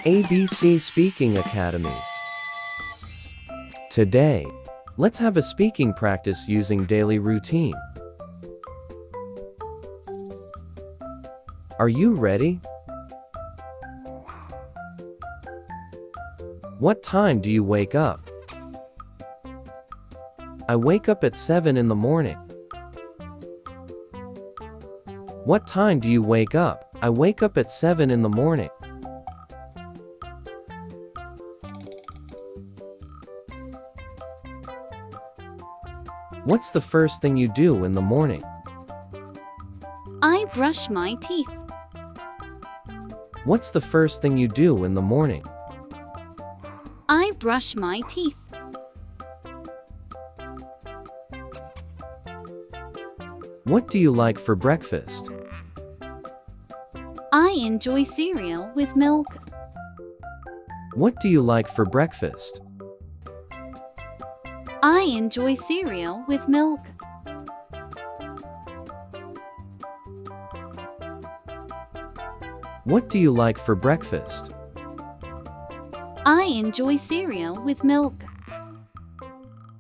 ABC Speaking Academy. Today, let's have a speaking practice using daily routine. Are you ready? What time do you wake up? I wake up at 7 in the morning. What time do you wake up? I wake up at 7 in the morning. What's the first thing you do in the morning? I brush my teeth. What's the first thing you do in the morning? I brush my teeth. What do you like for breakfast? I enjoy cereal with milk. What do you like for breakfast? I enjoy cereal with milk. What do you like for breakfast? I enjoy cereal with milk.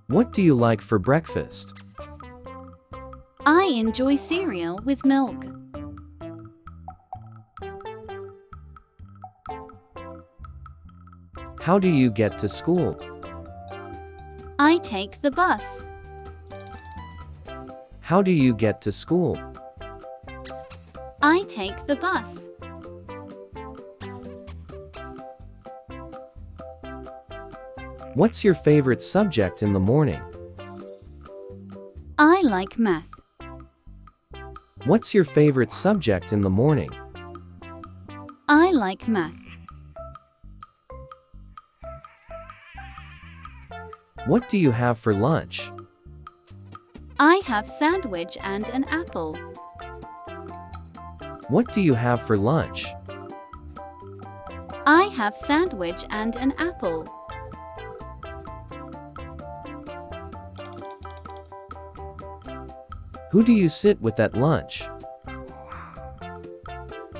What do you like for breakfast? I enjoy cereal with milk. How do you get to school? I take the bus. How do you get to school? I take the bus. What's your favorite subject in the morning? I like math. What's your favorite subject in the morning? I like math. What do you have for lunch? I have sandwich and an apple. What do you have for lunch? I have sandwich and an apple. Who do you sit with at lunch?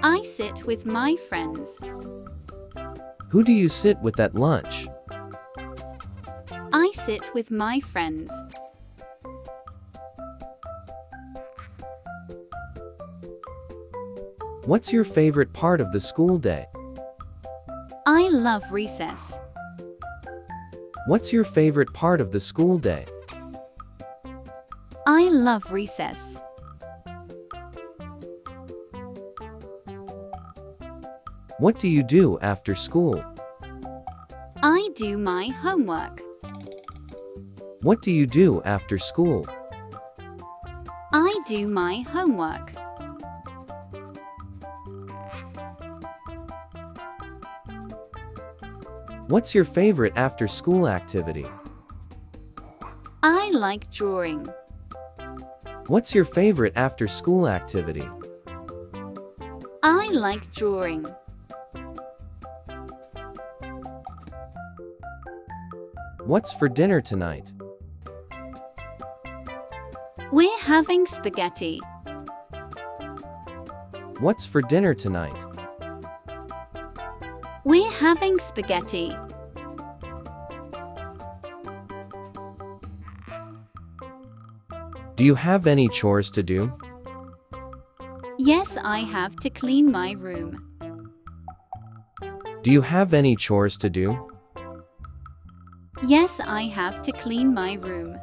I sit with my friends. Who do you sit with at lunch? I sit with my friends. What's your favorite part of the school day? I love recess. What's your favorite part of the school day? I love recess. What do you do after school? I do my homework. What do you do after school? I do my homework. What's your favorite after-school activity? I like drawing. What's your favorite after-school activity? I like drawing. What's for dinner tonight? We're having spaghetti. What's for dinner tonight? We're having spaghetti. Do you have any chores to do? Yes, I have to clean my room. Do you have any chores to do? Yes, I have to clean my room.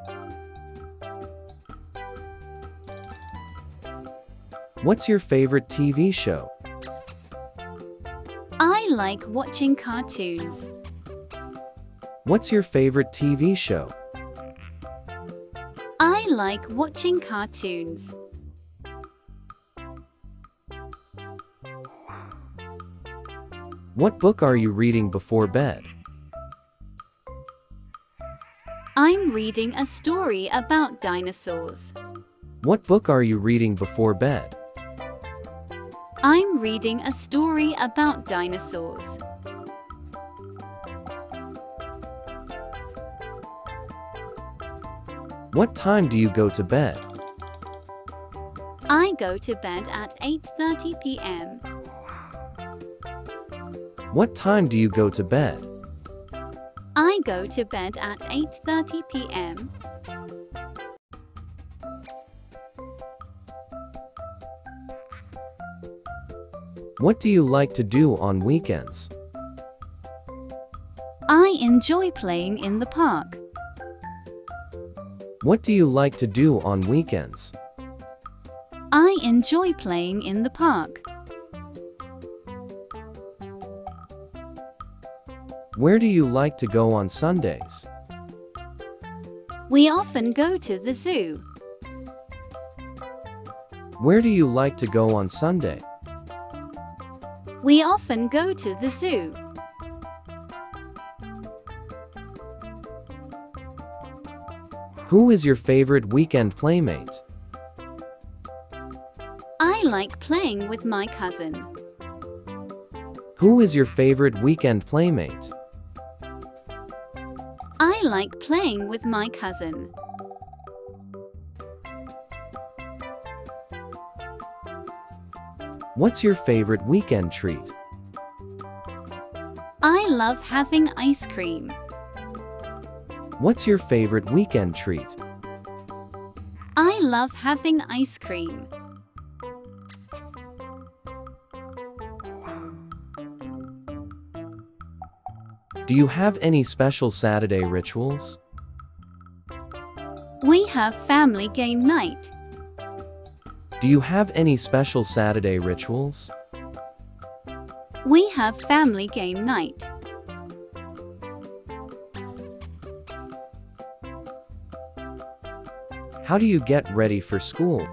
What's your favorite TV show? I like watching cartoons. What's your favorite TV show? I like watching cartoons. What book are you reading before bed? I'm reading a story about dinosaurs. What book are you reading before bed? I'm reading a story about dinosaurs. What time do you go to bed? I go to bed at 8:30 p.m. What time do you go to bed? I go to bed at 8:30 p.m. What do you like to do on weekends? I enjoy playing in the park. What do you like to do on weekends? I enjoy playing in the park. Where do you like to go on Sundays? We often go to the zoo. Where do you like to go on Sunday? We often go to the zoo. Who is your favorite weekend playmate? I like playing with my cousin. Who is your favorite weekend playmate? I like playing with my cousin. What's your favorite weekend treat? I love having ice cream. What's your favorite weekend treat? I love having ice cream. Do you have any special Saturday rituals? We have family game night. Do you have any special Saturday rituals? We have family game night. How do you get ready for school?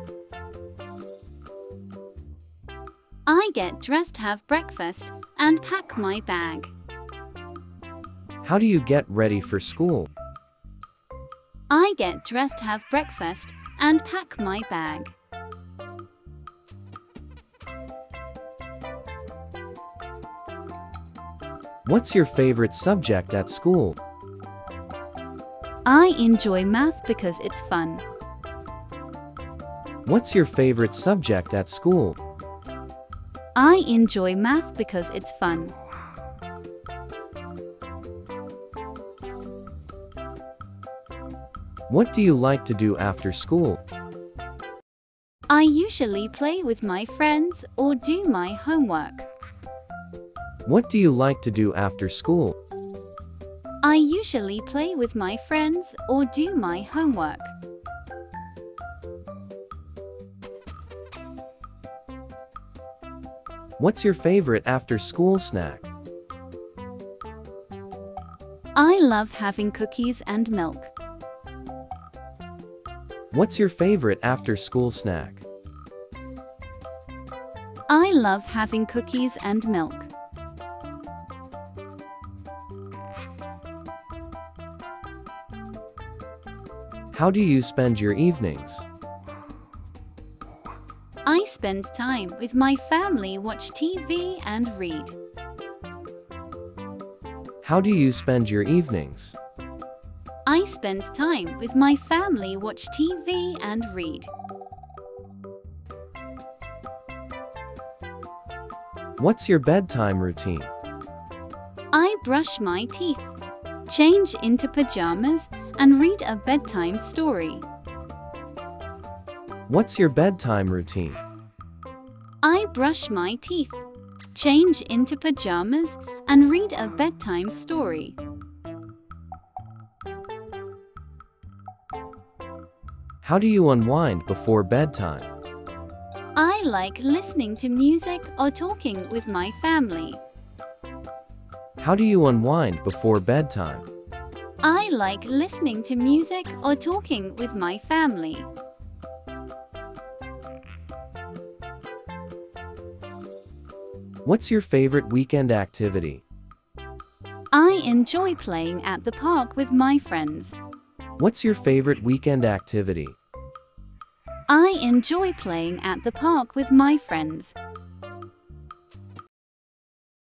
I get dressed, have breakfast, and pack my bag. How do you get ready for school? I get dressed, have breakfast, and pack my bag. What's your favorite subject at school? I enjoy math because it's fun. What's your favorite subject at school? I enjoy math because it's fun. What do you like to do after school? I usually play with my friends or do my homework. What do you like to do after school? I usually play with my friends or do my homework. What's your favorite after-school snack? I love having cookies and milk. What's your favorite after-school snack? I love having cookies and milk. How do you spend your evenings? I spend time with my family, watch TV and read. How do you spend your evenings? I spend time with my family, watch TV and read. What's your bedtime routine? I brush my teeth, change into pajamas, and read a bedtime story. What's your bedtime routine? I brush my teeth, change into pajamas, and read a bedtime story. How do you unwind before bedtime? I like listening to music or talking with my family. How do you unwind before bedtime? I like listening to music or talking with my family. What's your favorite weekend activity? I enjoy playing at the park with my friends. What's your favorite weekend activity? I enjoy playing at the park with my friends.